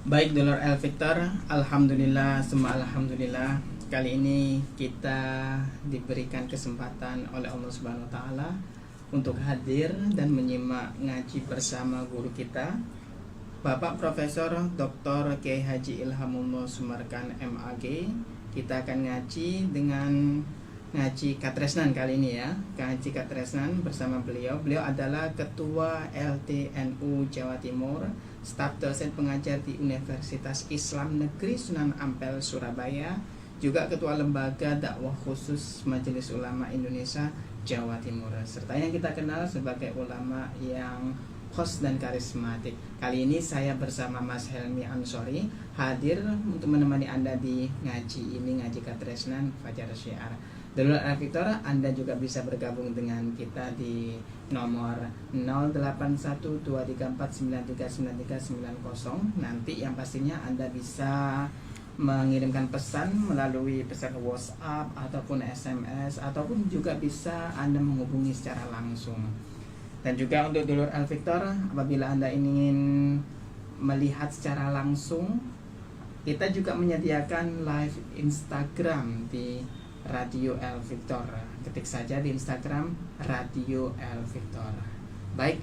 Baik Dulur El Victor, Alhamdulillah, semua Alhamdulillah. Kali ini kita diberikan kesempatan oleh Allah Subhanahu Wa Taala untuk hadir dan menyimak ngaji bersama guru kita, Bapak Profesor Dr. Kiai Haji Ilhamullah Sumarkan MAG. Kita akan ngaji dengan ngaji Katresnan kali ini ya. Ngaji Katresnan bersama beliau. Beliau adalah Ketua LTNU Jawa Timur, staf dosen pengajar di Universitas Islam Negeri Sunan Ampel Surabaya, juga Ketua Lembaga Dakwah Khusus Majelis Ulama Indonesia Jawa Timur, serta yang kita kenal sebagai ulama yang khos dan karismatik. Kali ini saya bersama Mas Helmi Ansori hadir untuk menemani Anda di ngaji ini, ngaji Katresnan Fajar Syiar. Dulur El Victor, Anda juga bisa bergabung dengan kita di nomor 08123493939390. Nanti yang pastinya Anda bisa mengirimkan pesan melalui pesan WhatsApp ataupun SMS, ataupun juga bisa Anda menghubungi secara langsung. Dan juga untuk Dulur El Victor, apabila Anda ingin melihat secara langsung, kita juga menyediakan live Instagram di Radio El Victor. Ketik saja di Instagram Radio El Victor. Baik,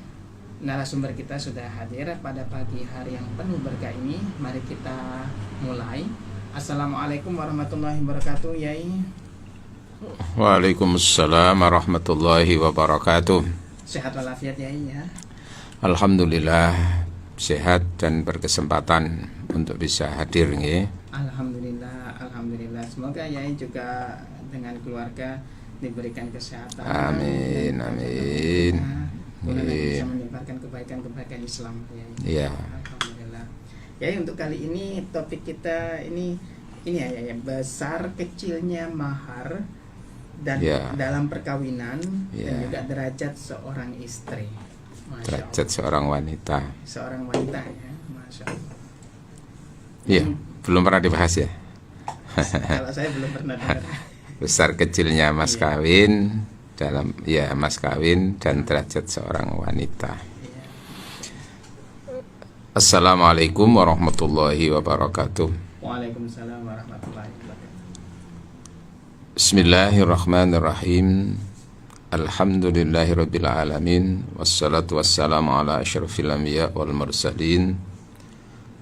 narasumber kita sudah hadir pada pagi hari yang penuh berkah ini. Mari kita mulai. Assalamualaikum warahmatullahi wabarakatuh, Yai. Waalaikumsalam warahmatullahi wabarakatuh. Sehat walafiat, Yai ya. Alhamdulillah sehat dan berkesempatan untuk bisa hadir nggih. Alhamdulillah, alhamdulillah. Semoga Yai juga dengan keluarga diberikan kesehatan. Amin, amin. Mudah-mudahan bisa menyebarkan kebaikan-kebaikan Islam, Yai. Iya. Alhamdulillah. Yai, untuk kali ini topik kita ini ya, besar kecilnya mahar dan dalam perkawinan dan juga derajat seorang istri. Derajat seorang wanita. Seorang wanita ya, Masya Allah. Iya, belum pernah dibahas ya. Kalau saya belum pernah dengar. Besar kecilnya mas kawin dalam mas kawin dan derajat seorang wanita. Assalamualaikum warahmatullahi wabarakatuh. Waalaikumsalam warahmatullahi wabarakatuh. Bismillahirrahmanirrahim. Alhamdulillahirabbil alamin, wassalatu wassalamu ala asyrafil anbiya wal mursalin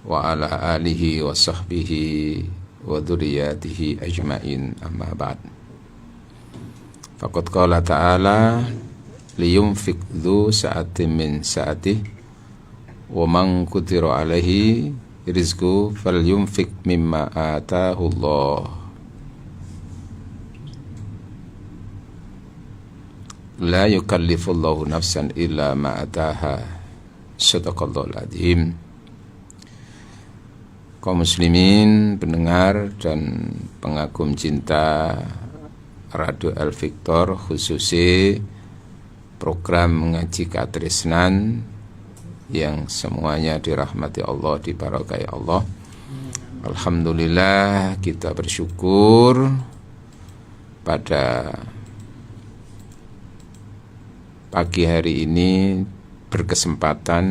wa ala alihi wa sahbihi wa dzurriyyatihi ajmain, amma ba'd. Faqad qala ta'ala liyunfiq dzu sa'atin min sa'atihi wa man qudira 'alaihi rizquhu falyunfiq mimma ataahu Allah. La yukallifullahu nafsan illa ma ataaha. Shadaqallahul adzim. Kaum muslimin, pendengar dan pengagum cinta Radio El Victor, khususnya program ngaji Katresnan yang semuanya dirahmati Allah, diberkahi Allah. Alhamdulillah, kita bersyukur pada pagi hari ini berkesempatan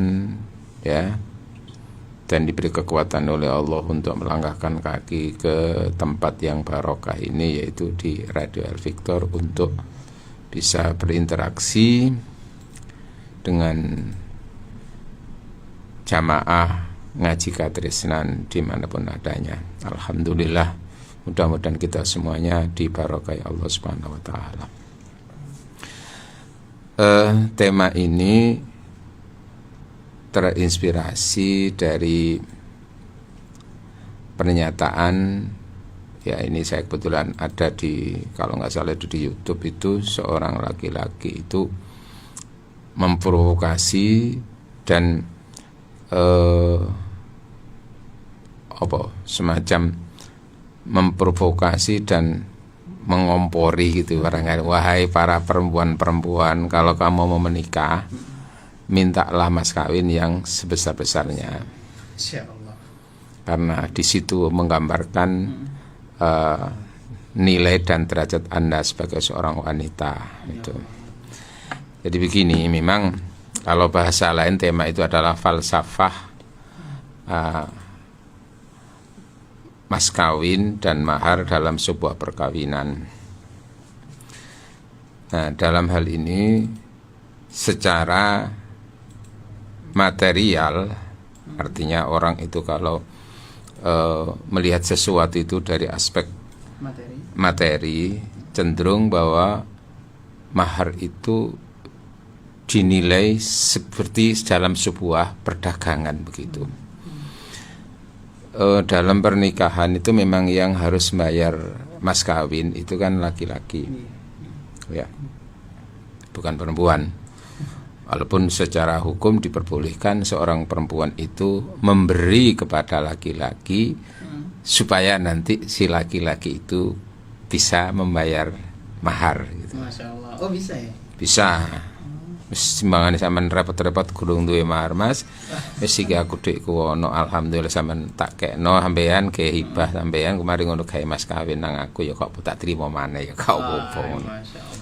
dan diberi kekuatan oleh Allah untuk melangkahkan kaki ke tempat yang barokah ini, yaitu di Radio El Victor, untuk bisa berinteraksi dengan jamaah ngaji Katresnan dimanapun adanya. Alhamdulillah, mudah-mudahan kita semuanya dibarokai Allah Subhanahu Wa Taala. Tema ini terinspirasi dari pernyataan, ini saya kebetulan ada di, kalau nggak salah itu di YouTube, itu seorang laki-laki itu memprovokasi dan semacam memprovokasi dan mengompori gitu barangkali, wahai para perempuan-perempuan, kalau kamu mau menikah, mintalah mas kawin yang sebesar-besarnya. Insyaallah. Karena di situ menggambarkan nilai dan derajat Anda sebagai seorang wanita. Itu. Jadi begini, memang kalau bahasa lain tema itu adalah falsafah mas kawin dan mahar dalam sebuah perkawinan. Nah, dalam hal ini secara material, artinya orang itu kalau melihat sesuatu itu dari aspek materi, cenderung bahwa mahar itu dinilai seperti dalam sebuah perdagangan begitu. Dalam pernikahan itu memang yang harus bayar mas kawin itu kan laki-laki, ya, bukan perempuan. Walaupun secara hukum diperbolehkan seorang perempuan itu memberi kepada laki-laki supaya nanti si laki-laki itu bisa membayar mahar gitu. Masya Allah. Oh bisa ya? Bisa. Simbangane sampean repot-repot gurung duwe mahar Mas. Wis iki aku dhekku ono alhamdulillah sampean tak kekno sampean ke hibah sampean kemarin ngono gawe mas kawin nang aku ya kok tak trimo maneh ya gak apa-apa ngono.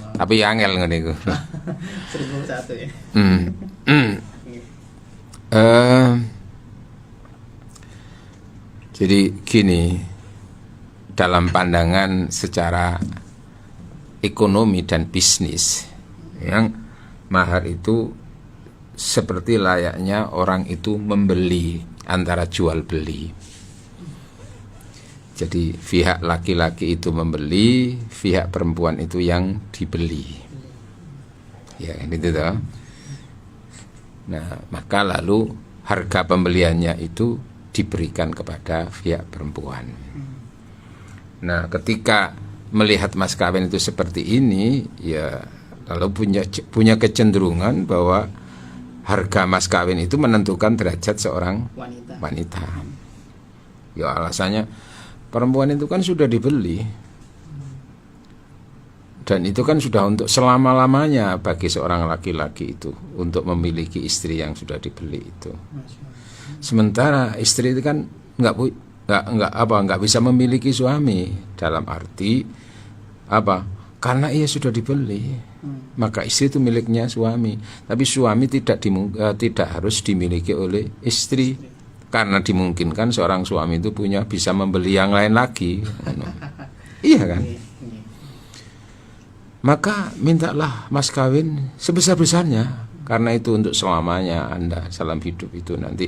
Tapi ya angel ngene iku. 1001 ya. Jadi gini, dalam pandangan secara ekonomi dan bisnis, yang mahar itu seperti layaknya orang itu membeli, antara jual beli. Jadi pihak laki-laki itu membeli, pihak perempuan itu yang dibeli. Ya, itu toh. Nah, maka lalu harga pembeliannya itu diberikan kepada pihak perempuan. Nah, ketika melihat mas kawin itu seperti ini, ya lalu punya kecenderungan bahwa harga mas kawin itu menentukan derajat seorang wanita. Ya alasannya perempuan itu kan sudah dibeli, dan itu kan sudah untuk selama-lamanya bagi seorang laki-laki itu untuk memiliki istri yang sudah dibeli itu. Sementara istri itu kan nggak bisa memiliki suami, dalam arti apa? Karena ia sudah dibeli, maka istri itu miliknya suami. Tapi suami tidak harus dimiliki oleh istri, karena dimungkinkan seorang suami itu bisa membeli yang lain lagi. Iya kan? Maka mintalah mas kawin sebesar-besarnya, karena itu untuk selamanya Anda dalam hidup itu nanti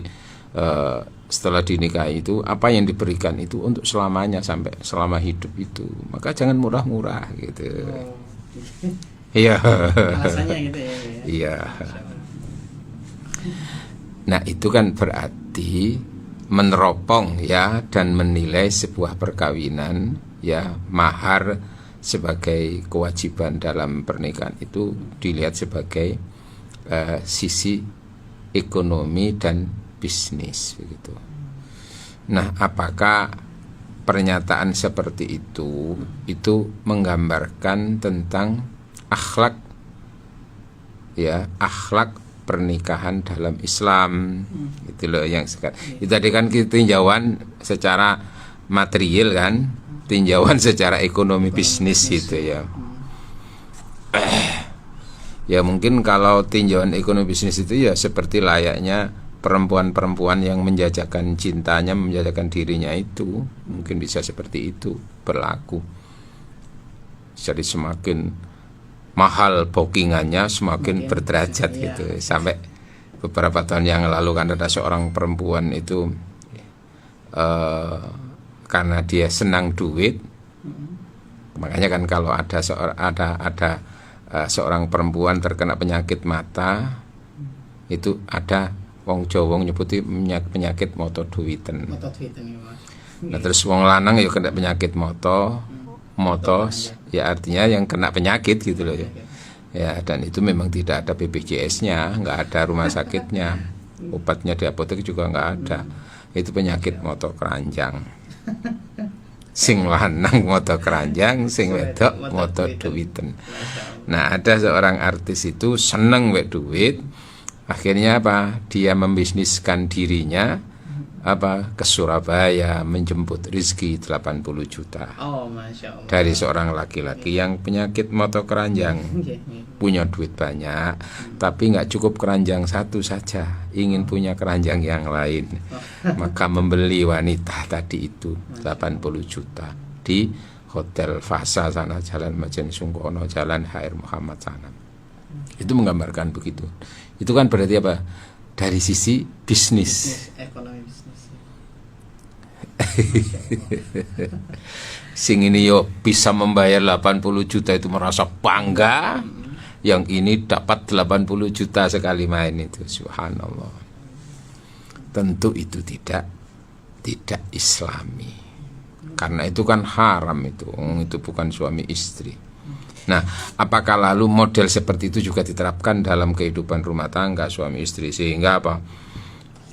setelah dinikahi itu apa yang diberikan itu untuk selamanya sampai selama hidup itu. Maka jangan murah-murah gitu. Iya. Alasannya gitu ya. Iya. Nah, itu kan berarti meneropong ya dan menilai sebuah perkawinan ya, mahar sebagai kewajiban dalam pernikahan itu dilihat sebagai sisi ekonomi dan bisnis begitu. Nah, apakah pernyataan seperti itu menggambarkan tentang akhlak ya, akhlak pernikahan dalam Islam itu loh yang sekarang. Itu tadi kan tinjauan secara material kan, tinjauan secara ekonomi bisnis gitu ya. Ya mungkin kalau tinjauan ekonomi bisnis itu ya seperti layaknya perempuan-perempuan yang menjajakan cintanya, menjajakan dirinya itu, mungkin bisa seperti itu berlaku. Jadi semakin mahal bookingannya semakin berderajat iya, gitu. Sampai beberapa tahun yang lalu kan ada seorang perempuan itu karena dia senang duit, makanya kan kalau ada seorang perempuan terkena penyakit mata, itu ada wong Jawa nyebuti penyakit moto duwiten. Nah terus wong lanang ya kena penyakit moto ya artinya yang kena penyakit gitu loh ya. Ya dan itu memang tidak ada BPJS-nya, nggak ada rumah sakitnya, obatnya di apotek juga nggak ada. Itu penyakit moto keranjang. Sing lanang moto keranjang, sing wedok moto duwiten. Nah ada seorang artis itu seneng wek duit. Akhirnya apa? Dia membisniskan dirinya ke Surabaya menjemput rizki 80 juta Oh, Masya Allah. dari seorang laki-laki yang penyakit moto keranjang, punya duit banyak, tapi nggak cukup keranjang satu saja, ingin punya keranjang yang lain. Maka membeli wanita tadi itu 80 juta di Hotel Fasa sana, Jalan Majen Sungkono, Jalan HR Muhammad sana. Itu menggambarkan begitu. Itu kan berarti apa? Dari sisi bisnis. Ekonomi bisnis. Sing ini yo bisa membayar 80 juta itu merasa bangga. Yang ini dapat 80 juta sekali main itu, subhanallah. Tentu itu tidak islami. Karena itu kan haram itu bukan suami istri. Nah, apakah lalu model seperti itu juga diterapkan dalam kehidupan rumah tangga suami istri, sehingga apa?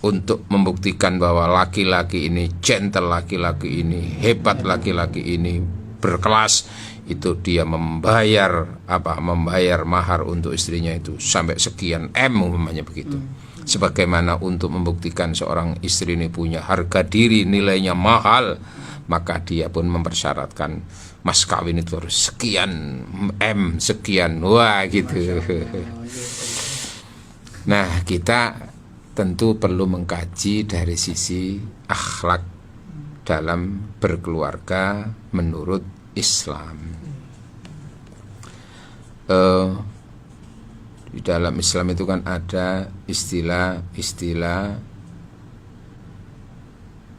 Untuk membuktikan bahwa laki-laki ini gentle, laki-laki ini hebat, laki-laki ini berkelas, itu dia membayar mahar untuk istrinya itu sampai sekian M umpamanya begitu. Sebagaimana untuk membuktikan seorang istri ini punya harga diri, nilainya mahal, maka dia pun mempersyaratkan mas kawin itu harus sekian M, sekian, wah gitu. Nah, kita tentu perlu mengkaji dari sisi akhlak dalam berkeluarga menurut Islam. Di dalam Islam itu kan ada istilah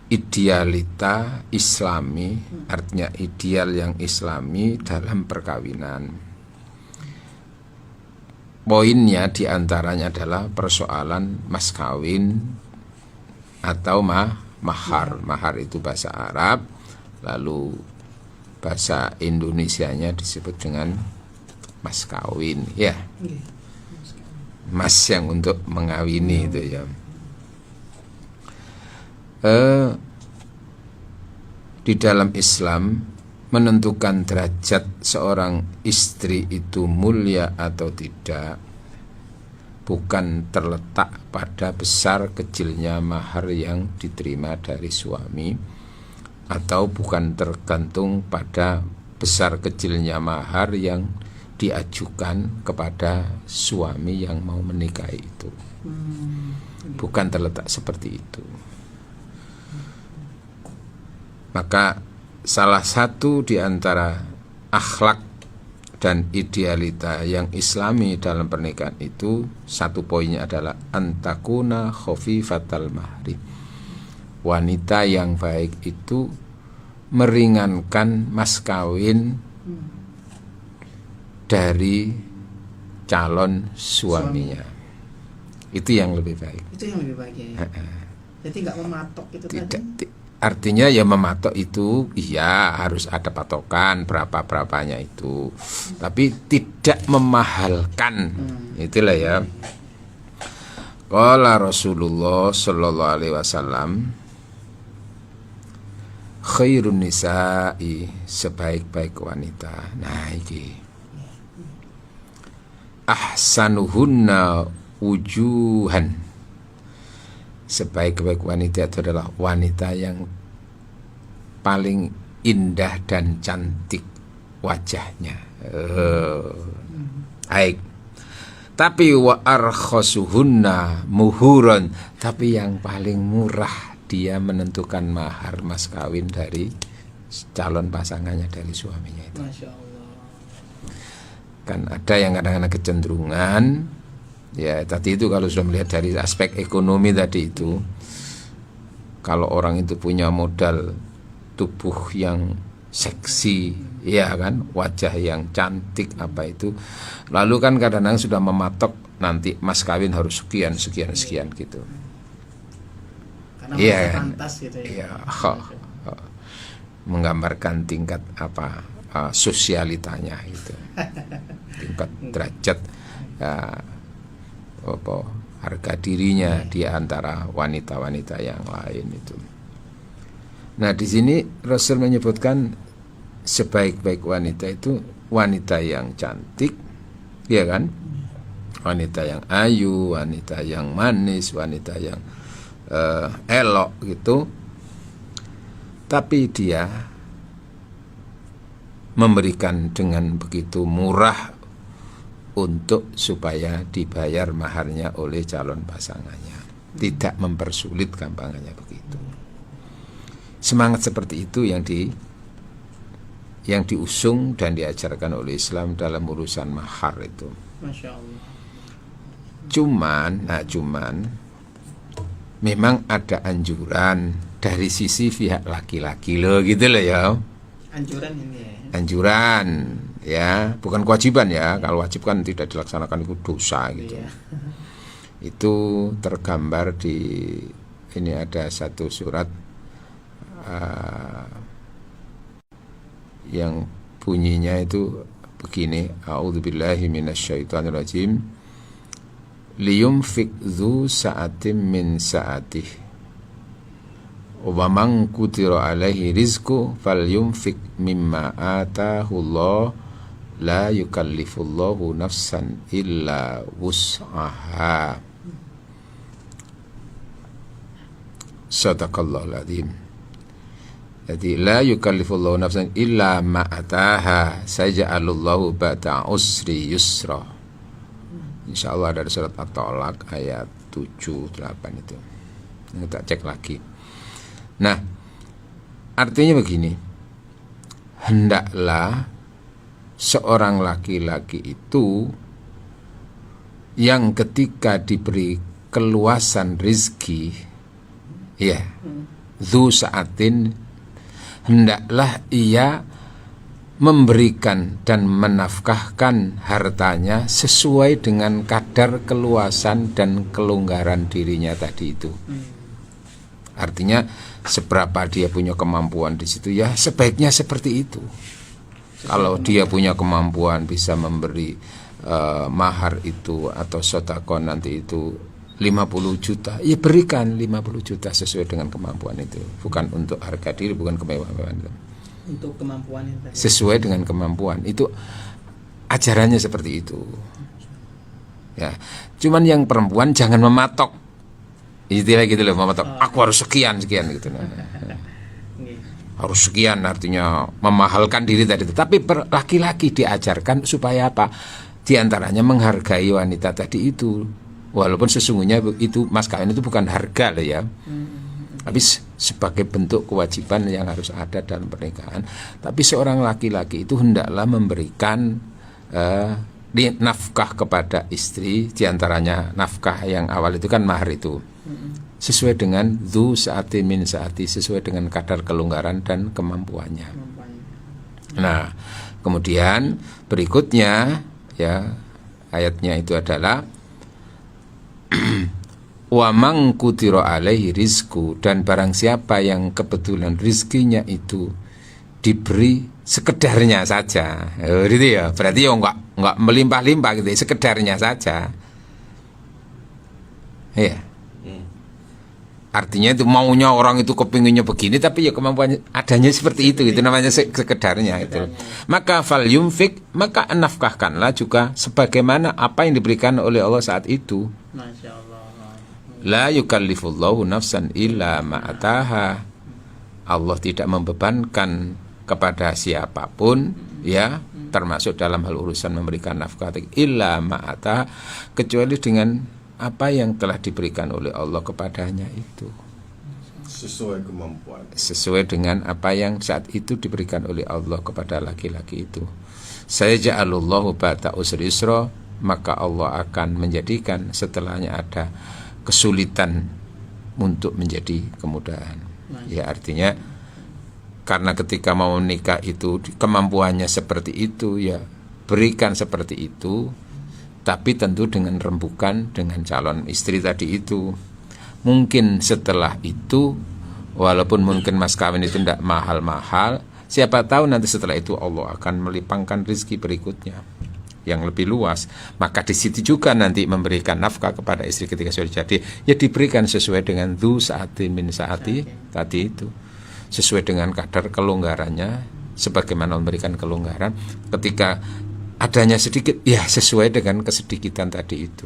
idealita islami, artinya ideal yang islami dalam perkawinan. Poinnya diantaranya adalah persoalan mas kawin atau mahar. Mahar itu bahasa Arab, lalu bahasa Indonesianya disebut dengan mas kawin, ya. Mas yang untuk mengawini itu ya. Di dalam Islam menentukan derajat seorang istri itu mulia atau tidak bukan terletak pada besar kecilnya mahar yang diterima dari suami, atau bukan tergantung pada besar kecilnya mahar yang diajukan kepada suami yang mau menikahi itu. Bukan terletak seperti itu. Maka salah satu di antara akhlak dan idealita yang islami dalam pernikahan itu, satu poinnya adalah antakuna khafifatal mahri. Wanita yang baik itu meringankan mas kawin dari calon suaminya. Itu yang lebih baik. Itu yang lebih baik ya. Jadi nggak mematok itu tadi. Artinya ya mematok itu iya harus ada patokan berapa-berapanya itu, tapi tidak memahalkan. Itulah ya. Qala Rasulullah sallallahu alaihi wasallam, khairun nisa'i, sebaik-baik wanita. Nah iki. Ahsanuhunna wujuhan. Sebaik-baik wanita itu adalah wanita yang paling indah dan cantik wajahnya. Baik. Tapi wa arkhasuhunna muhuron, tapi yang paling murah dia menentukan mahar mas kawin dari calon pasangannya, dari suaminya itu. Masya Allah. Kan ada yang kadang-kadang kecenderungan. Ya tadi itu kalau sudah melihat dari aspek ekonomi tadi itu, kalau orang itu punya modal tubuh yang seksi, ya kan, wajah yang cantik apa itu, lalu kan kadang-kadang sudah mematok nanti mas kawin harus sekian gitu. Karena Iya, pantas gitu ya. Iya, menggambarkan tingkat sosialitanya itu, tingkat derajat harga dirinya di antara wanita-wanita yang lain itu. Nah, di sini Rasul menyebutkan sebaik-baik wanita itu wanita yang cantik, ya kan? Wanita yang ayu, wanita yang manis, wanita yang elok gitu, tapi dia memberikan dengan begitu murah untuk supaya dibayar maharnya oleh calon pasangannya, tidak mempersulit, gampangannya begitu. Semangat seperti itu yang diusung dan diajarkan oleh Islam dalam urusan mahar itu. Masya Allah. Cuman memang ada anjuran dari sisi pihak laki-laki loh, gitu loh ya. Anjuran ini ya. Anjuran ya, bukan kewajiban ya. Kalau wajib kan tidak dilaksanakan, itu dosa gitu. Iya. Itu tergambar di ini, ada satu surat yang bunyinya itu begini: A'udzubillahi minasyaitonirrajim. Liyumfik dzu sa'atim min sa'atih wa man qudira alaihi rizqu falyumfik mimma atahullah la yukallifullahu nafsan illa wus'aha. Sadaqallahul adzim. Jadi la yukallifullahu nafsan illa ma ataha, sayaj'alullahu ba'da usri yusra. Insyaallah dari surat At-Tolak ayat 7-8 itu. Kita cek lagi. Nah, artinya begini. Hendaklah seorang laki-laki itu yang ketika diberi keluasan rizki, ya, dzu sa'atin, hendaklah ia memberikan dan menafkahkan hartanya sesuai dengan kadar keluasan dan kelonggaran dirinya tadi itu. Artinya seberapa dia punya kemampuan di situ, ya sebaiknya seperti itu. Kalau dia punya kemampuan bisa memberi mahar itu atau sedekah nanti itu 50 juta, ya berikan 50 juta sesuai dengan kemampuan itu. Bukan untuk harga diri, bukan kemewahan itu. Untuk kemampuan yang tadi. Sesuai dengan kemampuan. Itu ajarannya seperti itu. Ya, cuman yang perempuan jangan mematok. Istilah gitu loh, mematok. Aku harus sekian gitu. Harus sekian, artinya memahalkan diri tadi. Tapi laki-laki diajarkan supaya apa? Di antaranya menghargai wanita tadi itu. Walaupun sesungguhnya itu mas kawin itu bukan harga loh ya. Tapi sebagai bentuk kewajiban yang harus ada dalam pernikahan. Tapi seorang laki-laki itu hendaklah memberikan nafkah kepada istri. Di antaranya nafkah yang awal itu kan mahar itu, sesuai dengan dzu sa'ati min sa'ati, sesuai dengan kadar kelonggaran dan kemampuannya. Nah, kemudian berikutnya ya, ayatnya itu adalah wa man qudira alaihi rizqu, dan barang siapa yang kebetulan rizkinya itu diberi sekedarnya saja. Gitu ya. Berarti ya enggak melimpah-limpah gitu, sekedarnya saja. Iya. Artinya itu maunya orang itu kepinginnya begini, tapi ya kemampuannya adanya seperti itu namanya sekedarnya itu. Maka fal yumfik, maka nafkahkanlah juga sebagaimana apa yang diberikan oleh Allah saat itu. Masya Allah. La yukallifullahu nafsan illa ma'ataha. Allah tidak membebankan kepada siapapun ya, termasuk dalam hal urusan memberikan nafkah, illa ma'ataha, kecuali dengan apa yang telah diberikan oleh Allah kepadanya itu, sesuai kemampuan, sesuai dengan apa yang saat itu diberikan oleh Allah kepada laki-laki itu. Sayaj'alullahu ba'da usri yusra, maka Allah akan menjadikan setelahnya ada kesulitan untuk menjadi kemudahan. Ya, artinya karena ketika mau menikah itu kemampuannya seperti itu, ya berikan seperti itu, tapi tentu dengan rembukan dengan calon istri tadi itu. Mungkin setelah itu, walaupun mungkin mas kawin itu tidak mahal-mahal, siapa tahu nanti setelah itu Allah akan melipangkan rezeki berikutnya yang lebih luas. Maka di situ juga nanti memberikan nafkah kepada istri ketika sudah jadi, ya diberikan sesuai dengan dzu sa'ati min sa'ati tadi itu, sesuai dengan kadar kelonggarannya, sebagaimana memberikan kelonggaran. Ketika adanya sedikit, ya sesuai dengan kesedikitan tadi itu.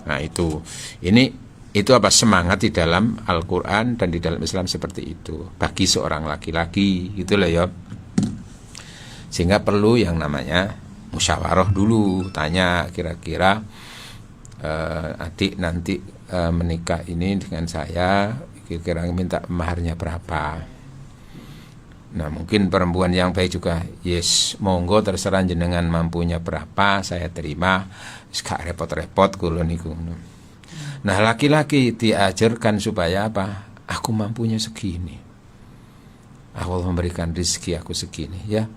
Nah itu, ini Itu apa semangat di dalam Al-Quran dan di dalam Islam seperti itu bagi seorang laki-laki gitu loh ya. Sehingga perlu yang namanya musyawarah dulu, tanya kira-kira adik nanti menikah ini dengan saya kira-kira minta maharnya berapa. Nah mungkin perempuan yang baik juga, yes monggo terserah jenengan mampunya berapa saya terima, gak repot-repot kulo niku. Nah laki-laki diajarkan supaya apa? Aku mampunya segini, Allah memberikan rezeki aku segini ya.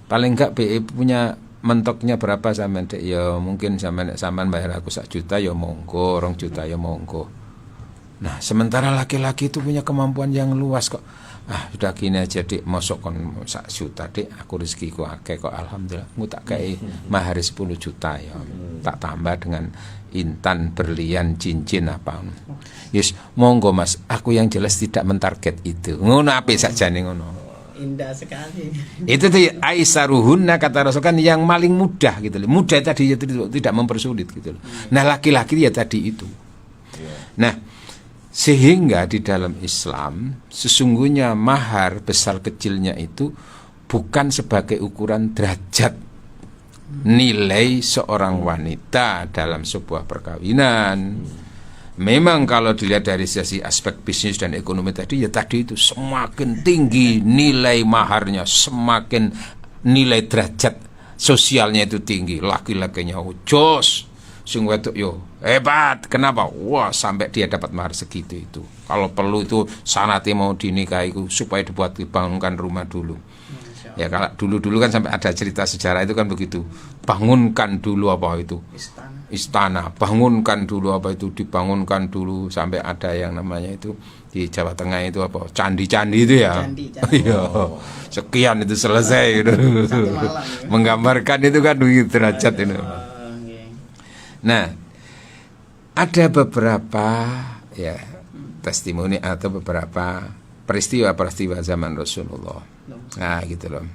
Paling enggak BE punya mentoknya berapa sampean dek ya mungkin sampean bayar aku 1 juta ya monggo, 2 juta ya monggo. Nah sementara laki-laki itu punya kemampuan yang luas kok. Sudah gini aja dik, mosok kon 1 juta dik, aku rezekiku akeh kok alhamdulillah. Aku tak kei mahar 10 juta ya. Tak tambah dengan intan, berlian, cincin apa. Yes, monggo Mas, aku yang jelas tidak mentarget itu. Ngono apik sakjane ngono. Indah sekali. Itu tuh aisaruhunna kata Rasul kan yang paling mudah gitu loh. Mudah tadi tidak mempersulit gitu loh. Nah, laki-laki ya tadi itu. Nah, sehingga di dalam Islam sesungguhnya mahar besar kecilnya itu bukan sebagai ukuran derajat nilai seorang wanita dalam sebuah perkawinan. Memang kalau dilihat dari sisi aspek bisnis dan ekonomi tadi, ya tadi itu semakin tinggi nilai maharnya, semakin nilai derajat sosialnya itu tinggi. Laki-lakinya jos, sing wedok yo hebat. Kenapa? Wah, sampai dia dapat mahar segitu itu. Kalau perlu itu sanate mau dinikahi supaya dibangunkan rumah dulu. Ya kalau dulu kan sampai ada cerita sejarah itu kan begitu. Bangunkan dulu apa itu? Istana. Bangunkan dulu apa itu? Dibangunkan dulu sampai ada yang namanya itu di Jawa Tengah itu apa? Candi-candi itu ya. Candi. Sekian itu selesai gitu. Menggambarkan itu kan begitu derajat itu. Nah, ada beberapa ya testimoni atau beberapa peristiwa-peristiwa zaman Rasulullah. Nah, gitu loh.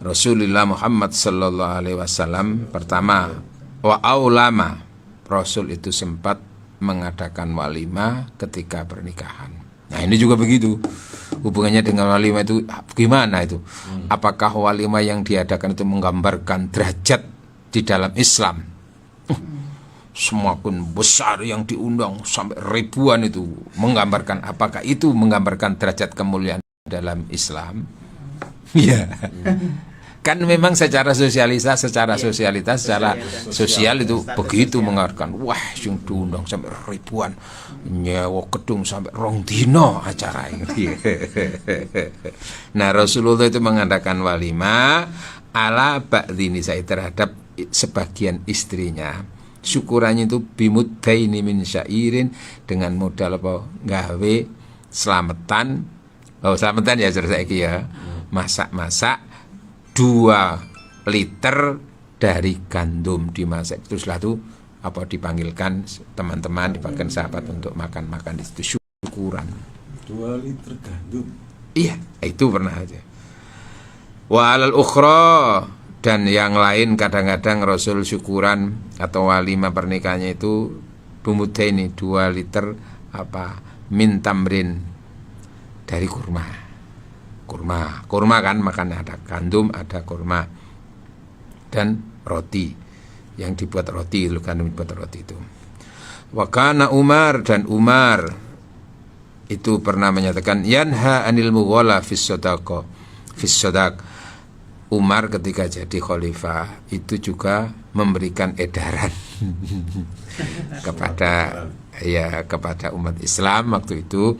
Rasulullah Muhammad sallallahu alaihi wasallam pertama wa aulama, Rasul itu sempat mengadakan walimah ketika pernikahan. Nah, ini juga begitu. Hubungannya dengan walimah itu gimana itu? Apakah walimah yang diadakan itu menggambarkan derajat di dalam Islam? Semakin besar yang diundang sampai ribuan itu menggambarkan, apakah itu menggambarkan derajat kemuliaan dalam Islam? Ya. Kan memang secara sosial itu begitu menggambarkan. Wah, yang diundang sampai ribuan, nyewa gedung sampai 2 dino acara ini. Nah, Rasulullah itu mengadakan walimah ala ba'dhi nisa'i terhadap sebagian istrinya. Syukurannya itu bimuddaini min syairin, dengan modal apa? Gawe selamatan. Oh, selamatan ya saiki ya. Masak-masak 2 liter dari gandum dimasak. Terus setelah itu apa dipanggilkan teman-teman, dipanggilkan sahabat untuk makan-makan di situ, syukuran. 2 liter gandum. Iya, itu pernah aja. Wa alal ukhra, dan yang lain kadang-kadang Rasul syukuran atau walimah pernikahannya itu bumudaini 2 liter apa? Min tamrin, dari kurma kan makannya ada gandum, ada kurma dan roti yang dibuat roti, gandum dibuat roti itu. Wa kana Umar, dan Umar itu pernah menyatakan yanha anil mughala fis sadaqah. Umar ketika jadi khalifah itu juga memberikan edaran kepada umat Islam waktu itu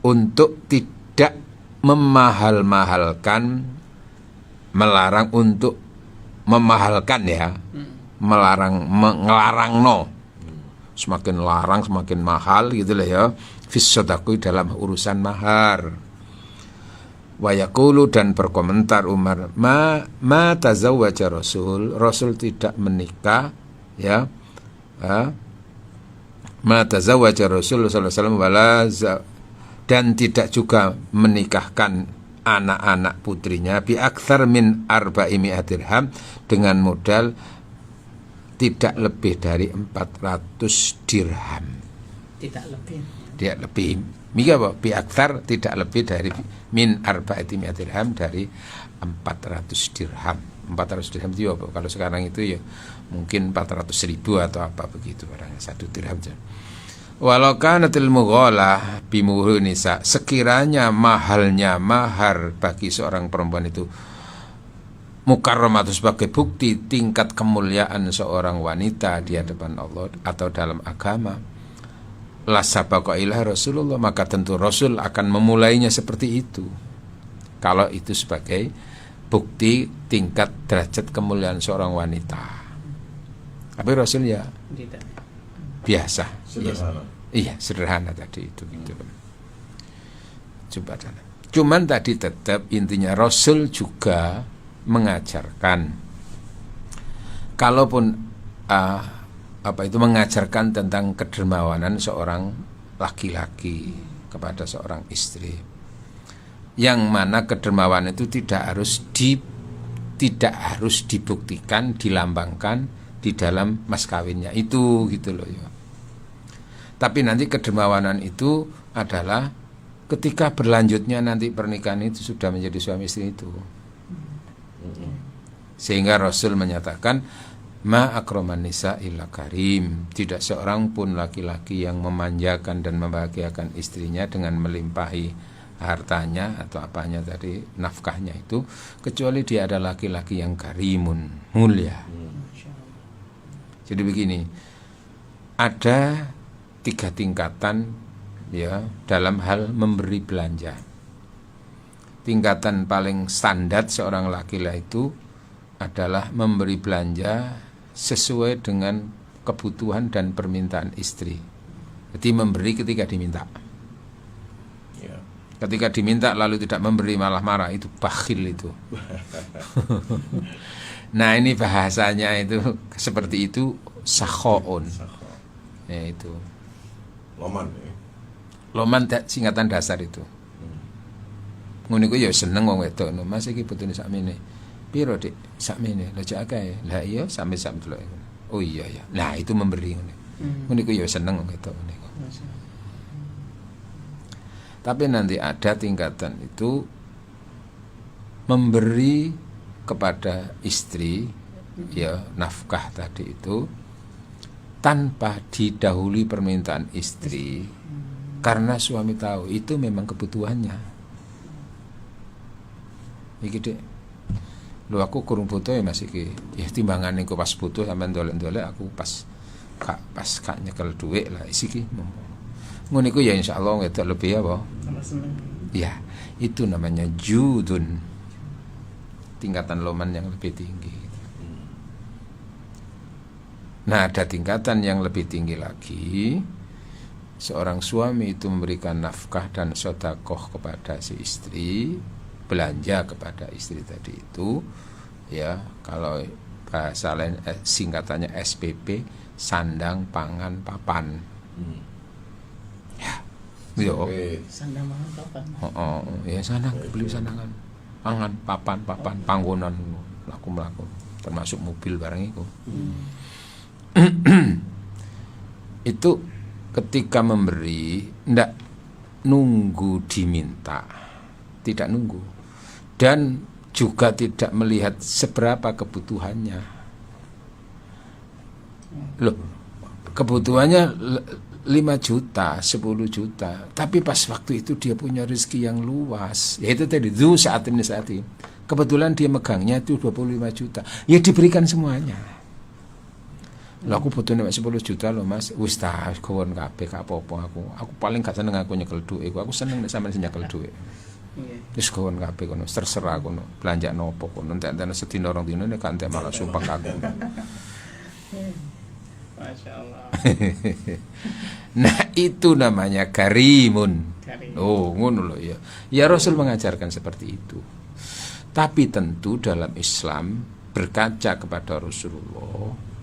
untuk tidak memahalkan, melarang untuk memahalkan ya, ngelarang no, semakin larang semakin mahal gitu lah ya, fis sadaqah dalam urusan mahar. Wa yaqulu, dan berkomentar Umar, ma tazawwaja Rasul tidak menikah ya, ma tazawwaja Rasul sallallahu alaihi wasallam wala, dan tidak juga menikahkan anak-anak putrinya bi aktsar min 400 dirham, dengan modal tidak lebih dari 400 dirham. Tidak lebih. Tidak lebih. Mika apa? Bi aktsar tidak lebih dari min arba'ati mi'ati dirham, dari 400 dirham. 400 dirham itu apa? Kalau sekarang itu ya mungkin 400.000 atau apa begitu barangnya, 1 dirham. Walau kanatil mughalah bi muhri nisa, sekiranya mahalnya mahar bagi seorang perempuan itu mukarramah, sebagai bukti tingkat kemuliaan seorang wanita di hadapan Allah atau dalam agama, la sabaqa ilaiha Rasulullah, maka tentu Rasul akan memulainya seperti itu. Kalau itu sebagai bukti tingkat derajat kemuliaan seorang wanita. Tapi Rasul ya Tidak. biasa. Sederhana. Iya, sederhana tadi itu gitu. Cuman tadi tetap intinya Rasul juga mengajarkan, kalaupun mengajarkan tentang kedermawanan seorang laki-laki kepada seorang istri, yang mana kedermawanan itu tidak harus dibuktikan, dilambangkan di dalam mas kawinnya itu gitu loh ya. Tapi nanti kedermawanan itu adalah ketika berlanjutnya nanti pernikahan itu sudah menjadi suami istri itu. Sehingga Rasul menyatakan ma akraman nisa illa karim, tidak seorang pun laki-laki yang memanjakan dan membahagiakan istrinya dengan melimpahi hartanya atau apanya tadi, nafkahnya itu, kecuali dia ada laki-laki yang karimun, mulia. Jadi begini, ada 3 tingkatan ya dalam hal memberi belanja. Tingkatan paling standar seorang laki-laki itu adalah memberi belanja sesuai dengan kebutuhan dan permintaan istri. Jadi memberi ketika diminta. Ya. Ketika diminta lalu tidak memberi malah marah, itu bakhil itu. Nah ini bahasanya itu seperti itu, sakhoon. Ya itu. Loman ya. Loman singkatan dasar itu. Ngono iku ya seneng wong wedok, Mas iki butune sakmene. Piro Dik? Sakmene. Lah jak akeh. Lah iya sampe sak delok. Oh iya ya. Nah itu memberi ngono. Ngono iku ya seneng wong wedok niku. Tapi nanti ada tingkatan itu memberi kepada istri ya nafkah tadi itu tanpa didahului permintaan istri, karena suami tahu itu memang kebutuhannya. Iki Dek, lu aku kurang butuh ya Mas iki. Ya timbangan niku pas butuh sampean dolek-dolek, aku pas kak nyekel duit lah isi ki. Ngono iku ya insyaallah wedok lebih apa? Ya, itu namanya judun. Tingkatan loman yang lebih tinggi. Nah, ada tingkatan yang lebih tinggi lagi. Seorang suami itu memberikan nafkah dan sedekah kepada si istri, belanja kepada istri tadi itu, ya kalau bahasa lain singkatannya SPP, sandang, pangan, papan. Ya, yo. Sandang pangan papan. Ya sandang, beli sandangan, pangan, papan, panggonan, mlaku, termasuk mobil barang itu. Itu ketika memberi ndak nunggu diminta, tidak nunggu, dan juga tidak melihat seberapa kebutuhannya. Loh, kebutuhannya 5 juta, 10 juta, tapi pas waktu itu dia punya rezeki yang luas, yaitu tadi saat ini kebetulan dia megangnya itu 25 juta, ya diberikan semuanya. Lah aku butuhnya 10 juta loh Mas. Wis ta kawon kabeh gak apa-apa aku. Aku paling gak seneng aku nyekel dhuwit. Aku seneng nek sampeyan nyekel dhuwit. Nggih. Wis kawon kabeh kono, terserah kono. Belanja nopo kono. Entek-entek sedina rong dina nek entek malah sumpah aku. Masyaallah. Nah, itu namanya karimun. Karim. Oh, ngono loh ya. Ya Rasul mengajarkan seperti itu. Tapi tentu dalam Islam berkaca kepada Rasulullah,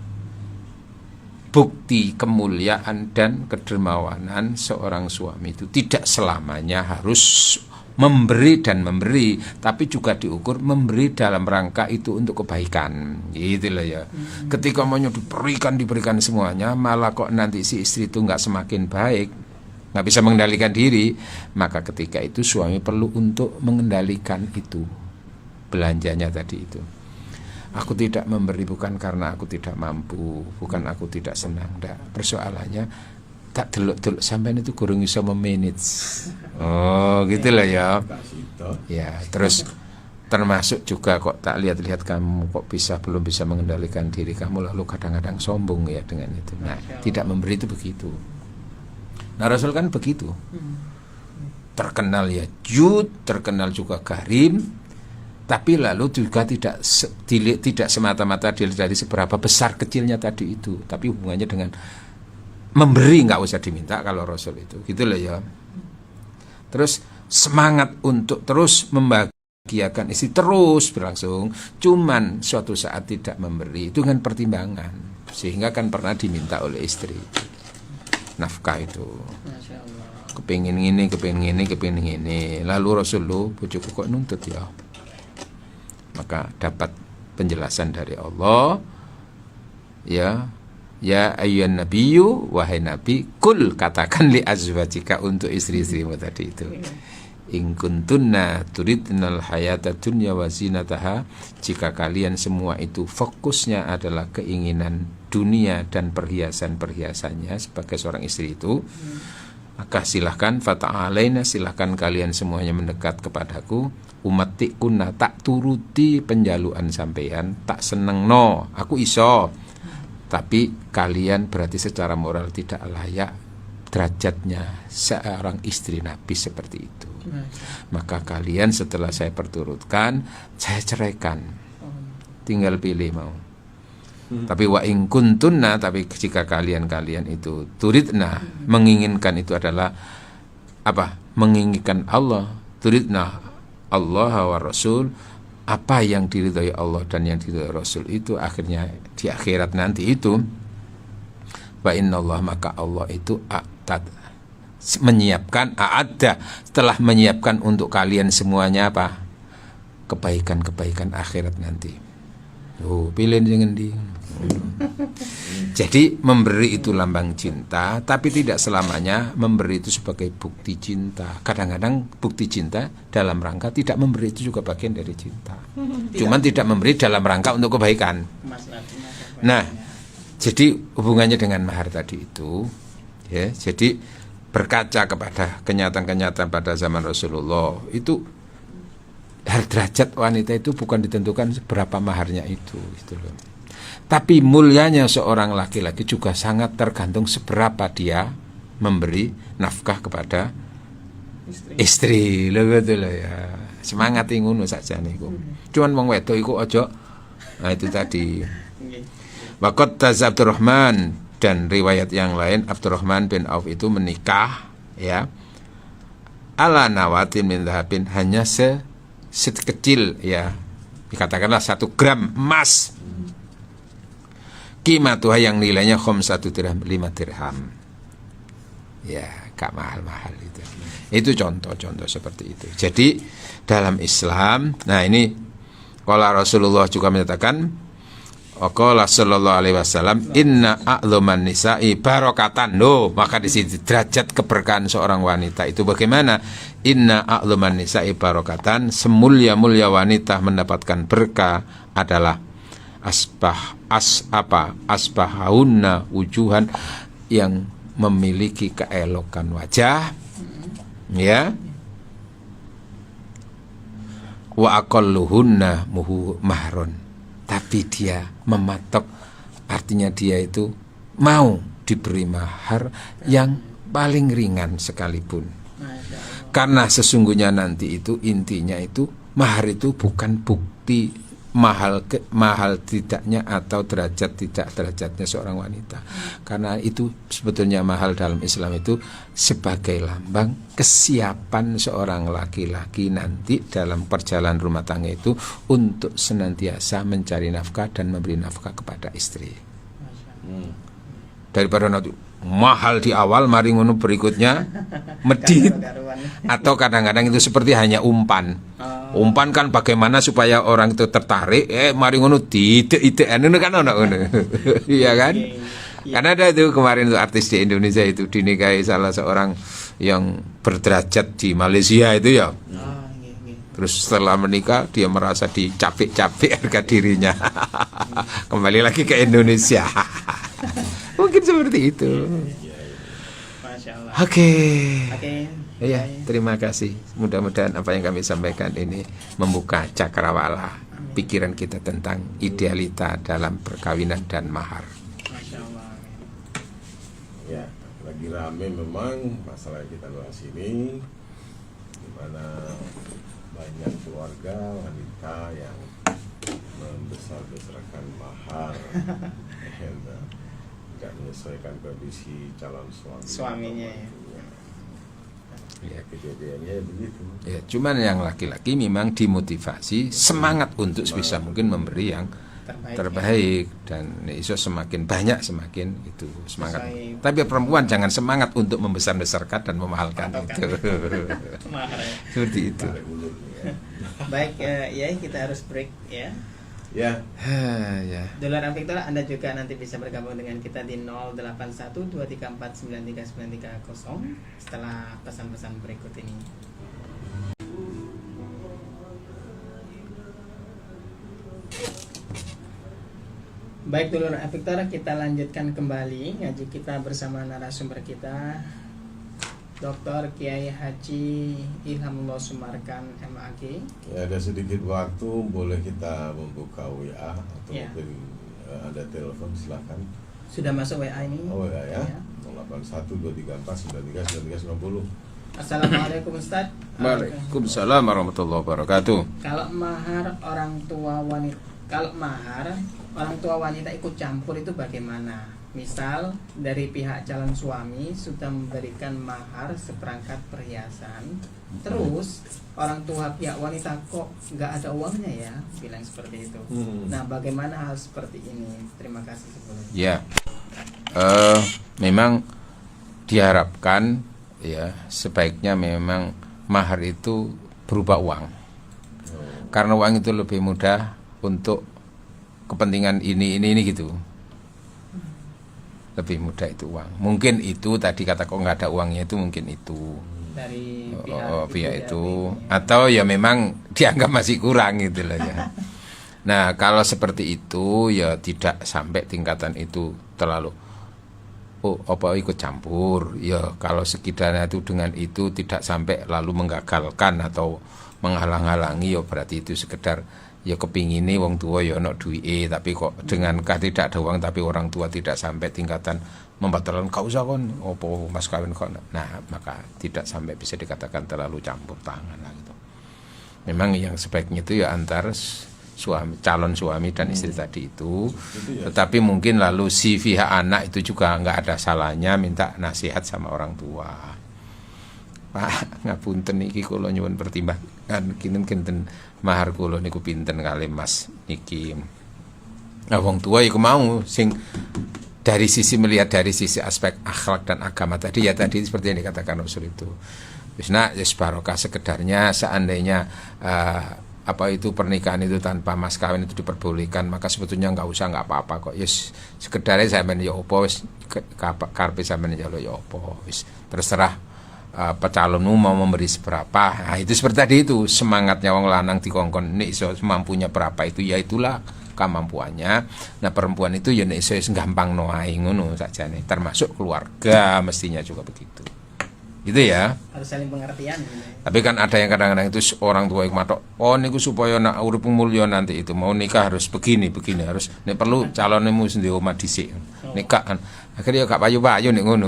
bukti kemuliaan dan kedermawanan seorang suami itu tidak selamanya harus memberi dan memberi, tapi juga diukur memberi dalam rangka itu untuk kebaikan, gitu loh ya. Ketika maunya diberikan semuanya, malah kok nanti si istri itu nggak semakin baik, nggak bisa mengendalikan diri, maka ketika itu suami perlu untuk mengendalikan itu belanjanya tadi itu. Aku tidak memberi bukan karena aku tidak mampu, bukan aku tidak senang, enggak. Persoalannya tak delok-delok sampean itu kurang bisa memanage. Oh, gitu lah ya. Ya, terus termasuk juga kok tak lihat-lihat kamu kok belum bisa mengendalikan diri kamu, lalu kadang-kadang sombong ya dengan itu. Nah, tidak memberi itu begitu. Nah, Rasul kan begitu. Terkenal ya jud, terkenal juga karim. Tapi lalu juga tidak semata-mata dilihat dari seberapa besar kecilnya tadi itu, tapi hubungannya dengan memberi nggak usah diminta kalau Rasul itu, gitu loh ya. Terus semangat untuk terus membahagiakan istri terus berlangsung, cuman suatu saat tidak memberi itu dengan pertimbangan, sehingga kan pernah diminta oleh istri nafkah itu. Kepingin ini, lalu Rasul lo bojoku kok nuntut ya. Maka dapat penjelasan dari Allah, ya ayyuhan nabiyyu, wahai nabi, kul, katakan li azwajika, untuk istri-istrimu tadi itu, in kuntunna turidnal hayata dunya wa zinataha, jika kalian semua itu fokusnya adalah keinginan dunia dan perhiasan-perhiasannya sebagai seorang istri itu, maka silahkan fata'alaina, silahkan kalian semuanya mendekat kepadaku, umatikunna, tak turuti penjaluan sampean, tak seneng no, aku iso, tapi kalian berarti secara moral tidak layak derajatnya seorang istri Nabi seperti itu. Maka kalian setelah saya perturutkan, saya ceraikan, tinggal pilih mau. Tapi wa in kuntunna, tapi jika kalian itu turidna, menginginkan itu adalah apa? Menginginkan Allah, turidna Allah wa Rasul, apa yang diridhai Allah dan yang diridhai Rasul itu akhirnya di akhirat nanti itu, wa innallaha, maka Allah itu menyiapkan, telah menyiapkan untuk kalian semuanya apa? Kebaikan-kebaikan akhirat nanti. Oh, pilih jangan di. Jadi memberi itu lambang cinta, tapi tidak selamanya memberi itu sebagai bukti cinta. Kadang-kadang bukti cinta dalam rangka tidak memberi itu juga bagian dari cinta. Cuman tidak memberi dalam rangka untuk kebaikan. Nah, jadi hubungannya dengan mahar tadi itu, ya. Jadi berkaca kepada kenyataan-kenyataan pada zaman Rasulullah itu, derajat wanita itu bukan ditentukan seberapa maharnya itu, gitu loh. Tapi mulianya seorang laki-laki juga sangat tergantung seberapa dia memberi nafkah kepada istri. Lho betul ya. Semangat ngono saja niku. Cuman wong wedok iku aja. Nah itu tadi. Waqat Abdurrahman, dan riwayat yang lain Abdurrahman bin Auf itu menikah ya. Ala nawatin min dhahabin, hanya sekecil ya. Dikatakanlah 1 gram emas. Qimatuha, yang nilainya 5 dirham. Ya, gak mahal-mahal itu. Itu contoh-contoh seperti itu. Jadi dalam Islam, nah ini qala Rasulullah juga menyatakan, qala sallallahu alaihi wasallam, inna a'dhaman nisa'i barakatan. Maka di sini derajat keberkahan seorang wanita itu bagaimana? Inna a'dhaman nisa'i barakatan, semulia-mulia wanita mendapatkan berkah adalah asbahahunna wujuhan, yang memiliki keelokan wajah, ya, wa aqalluhunna mahron, tapi dia mematok, artinya dia itu mau diberi mahar yang paling ringan sekalipun, karena sesungguhnya nanti itu intinya itu mahar itu bukan bukti mahal tidaknya atau derajat tidak derajatnya seorang wanita, karena itu sebetulnya mahal dalam Islam itu sebagai lambang kesiapan seorang laki-laki nanti dalam perjalanan rumah tangga itu untuk senantiasa mencari nafkah dan memberi nafkah kepada istri. Daripada nanti mahal di awal, mari ngono berikutnya medit. Karuan. Atau kadang-kadang itu seperti hanya umpan. Oh. Umpan kan bagaimana supaya orang itu tertarik, mari ngono ide-ide anu kan ono ngono. Iya kan? Iya. Karena ada itu kemarin tuh artis di Indonesia itu dinikahi salah seorang yang berderajat di Malaysia itu ya. Oh, iya. Terus setelah menikah dia merasa dicapik-capik harga dirinya. Kembali lagi ke Indonesia. Mungkin seperti itu. Masya Allah. Oke. Oke. Iya, terima kasih. Mudah-mudahan apa yang kami sampaikan ini membuka cakrawala pikiran kita tentang idealita dalam perkawinan dan mahar. Masya Allah. Ya, lagi rame memang masalah yang kita bahas ini, di mana banyak keluarga wanita yang membesar-besarkan mahar dan tidak menyesuaikan kondisi calon Suaminya, ya. Ya. Kejadiannya begitu. Ya, cuman yang laki-laki memang dimotivasi semangat untuk sebisa mungkin memberi yang terbaik dan iso semakin banyak semakin itu semangat. Sesuai. Tapi perempuan jangan semangat untuk membesar-besarkan dan memahalkan itu. Mahar, ya. Seperti itu. Tarik ulur, ya. Baik, ya kita harus break ya. Ya, Ya. Dolar Victor, Anda juga nanti bisa bergabung dengan kita di 081234939930 setelah pesan-pesan berikut ini. Baik Dolar Victor, kita lanjutkan kembali ngaji kita bersama narasumber kita Dr. Kiai Haji Ilhamullah Sumarkan MAG. ya ada sedikit waktu, boleh kita membuka WA atau Ya. mungkin ada telepon, silakan. Sudah masuk WA ini? Oh ya, ya. Ya. 081234939390. Assalamualaikum Ustaz. Waalaikumsalam warahmatullahi wabarakatuh. Kalau mahar orang tua wanita ikut campur itu bagaimana? Misal dari pihak calon suami sudah memberikan mahar seperangkat perhiasan, terus orang tua pihak wanita kok nggak ada uangnya ya, bilang seperti itu. Nah, bagaimana hal seperti ini? Terima kasih sebelumnya. Ya, memang diharapkan ya sebaiknya memang mahar itu berupa uang, karena uang itu lebih mudah untuk kepentingan ini gitu. Lebih mudah itu uang. Mungkin itu tadi kata kok nggak ada uangnya itu mungkin itu Dari pihak ya, itu ya. atau ya memang dianggap masih kurang gitu loh ya. Nah kalau seperti itu ya tidak sampai tingkatan itu terlalu apa ikut campur ya. Kalau sekitarnya itu dengan itu tidak sampai lalu menggagalkan atau menghalang-halangi ya berarti itu sekedar ya kepingine wong tua ya ono duwike, tapi kok dengankah tidak ada uang tapi orang tua tidak sampai tingkatan membatalkan kau usah kon opo mas kawin kon. Nah maka tidak sampai bisa dikatakan terlalu campur tangan lah gitu. Memang yang sebaiknya itu ya antar calon suami dan istri tadi itu, tetapi mungkin lalu si pihak anak itu juga nggak ada salahnya minta nasihat sama orang tua. Pak ngapunten iki kula nyuwun pertimbangan kinten mahar kula niku pinten kali Mas niki. Nah wong tua iku mau sing dari sisi melihat dari sisi aspek akhlak dan agama tadi ya tadi seperti yang dikatakan Rasul itu. Wis nak wis barokah sekedarnya seandainya apa itu pernikahan itu tanpa mas kawin itu diperbolehkan maka sebetulnya nggak usah nggak apa-apa kok. Yes sekedarnya sampean ya opo wis karepe sampean ya opo wis terserah calonmu mau memberi seberapa. Nah itu seperti tadi itu semangatnya wong lanang dikongkon nek iso mampunya berapa itu ya itulah kemampuannya. Nah perempuan itu ya nek iso gampang noai ngono sajane termasuk keluarga mestinya juga begitu. Gitu ya. Harus saling pengertian gitu. Tapi kan ada yang kadang-kadang itu orang tua yang matok, oh niku supaya nak urip mulya nanti itu mau nikah harus begini harus nek perlu calonmu sendiri omah dhisik. Nikah kan akhirnya gak payu-payu nek ngono.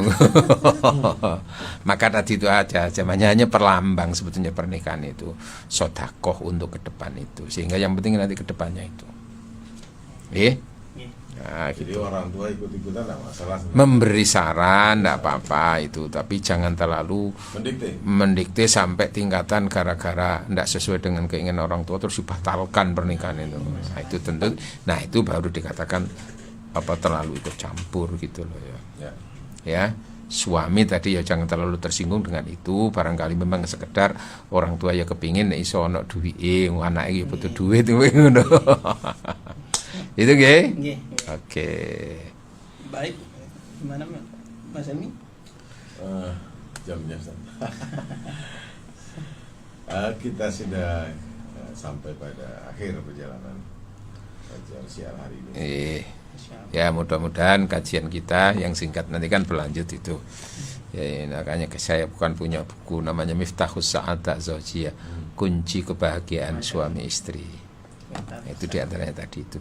Maka tadi itu aja zamannya hanya perlambang sebetulnya pernikahan itu sedekah untuk ke depan itu. Sehingga yang penting nanti ke depannya itu. Nah, Jadi gitu. orang tua ikut-ikutan tidak masalah. Memberi saran tidak apa-apa itu, tapi jangan terlalu mendikte sampai tingkatan gara-gara tidak sesuai dengan keinginan orang tua terus dibatalkan pernikahan itu. Nah itu tentu, nah itu baru dikatakan apa terlalu ikut campur gitu loh ya. Ya. Ya, suami tadi ya jangan terlalu tersinggung dengan itu. Barangkali memang sekedar orang tua ya kepingin nek iso ono duwike, anake ya butuh duit ngono. Itu nggih. Nggih. Oke. Baik. Gimana Mas Helmi? Jamnya kita sudah sampai pada akhir perjalanan kajian siar hari ini. Ya mudah-mudahan kajian kita yang singkat nanti kan berlanjut itu. Ya makanya saya bukan punya buku namanya Miftahus Sa'adah Zawjiyah, kunci kebahagiaan suami istri. Itu diantaranya tadi itu.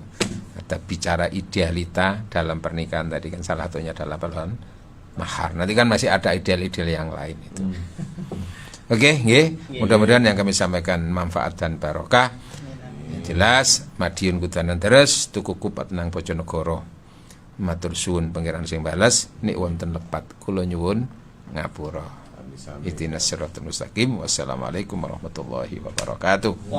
Ada bicara idealita dalam pernikahan tadi kan salah satunya adalah pelan mahar. Nanti kan masih ada ideal-ideal yang lain itu. Oke, nggih. Mudah-mudahan yang kami sampaikan manfaat dan barokah. Jelas Madiun Kudanan terus tuku kupat nang Bojonegoro. Matur suwun pangeran sing balas nek wonten lepat kula nyuwun ngapura. Ihdinas siratal mustaqim. Wassalamualaikum warahmatullahi wabarakatuh.